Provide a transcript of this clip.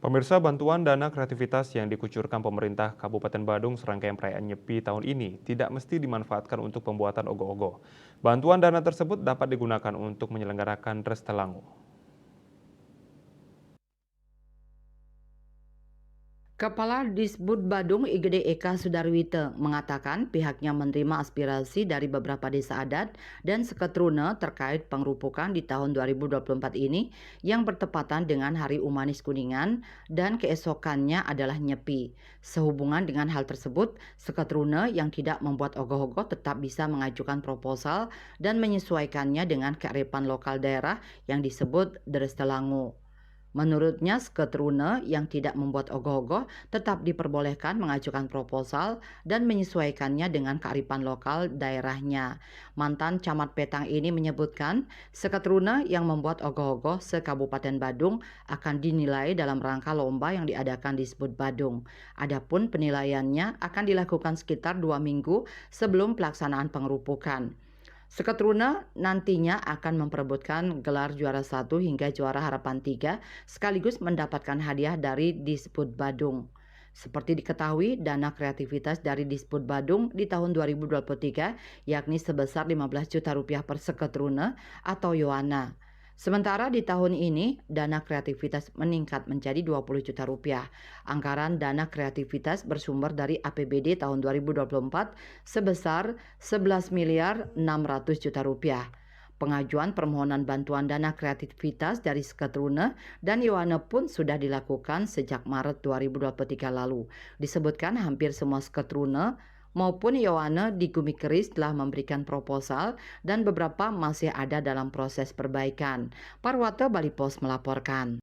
Pemirsa, bantuan dana kreativitas yang dikucurkan pemerintah Kabupaten Badung serangkaian perayaan Nyepi tahun ini tidak mesti dimanfaatkan untuk pembuatan ogoh-ogoh. Bantuan dana tersebut dapat digunakan untuk menyelenggarakan Restelangu. Kepala Disbud Badung IGD Eka Sudarwite mengatakan pihaknya menerima aspirasi dari beberapa desa adat dan seketruna terkait pengrupukan di tahun 2024 ini yang bertepatan dengan Hari Umanis Kuningan dan keesokannya adalah Nyepi. Sehubungan dengan hal tersebut, seketruna yang tidak membuat ogoh-ogoh tetap bisa mengajukan proposal dan menyesuaikannya dengan kearifan lokal daerah yang disebut Drestelangu. Menurutnya, Sketrune yang tidak membuat ogoh-ogoh tetap diperbolehkan mengajukan proposal dan menyesuaikannya dengan kearifan lokal daerahnya. Mantan Camat Petang ini menyebutkan, Sketrune yang membuat ogoh-ogoh se-Kabupaten Badung akan dinilai dalam rangka lomba yang diadakan di Sbud Badung. Adapun penilaiannya akan dilakukan sekitar 2 minggu sebelum pelaksanaan pengerupukan. Seketruna nantinya akan memperebutkan gelar juara 1 hingga juara harapan 3 sekaligus mendapatkan hadiah dari Disput Badung. Seperti diketahui, dana kreativitas dari Disput Badung di tahun 2023 yakni sebesar 15 juta rupiah per seketruna atau Yohana. Sementara di tahun ini, dana kreativitas meningkat menjadi 20 juta rupiah. Anggaran dana kreativitas bersumber dari APBD tahun 2024 sebesar 11 miliar 600 juta rupiah. Pengajuan permohonan bantuan dana kreativitas dari Sketrune dan Yohana pun sudah dilakukan sejak Maret 2023 lalu. Disebutkan hampir semua Sketrune maupun Yohana di Gumikeris telah memberikan proposal dan beberapa masih ada dalam proses perbaikan. Parwata Bali Pos melaporkan.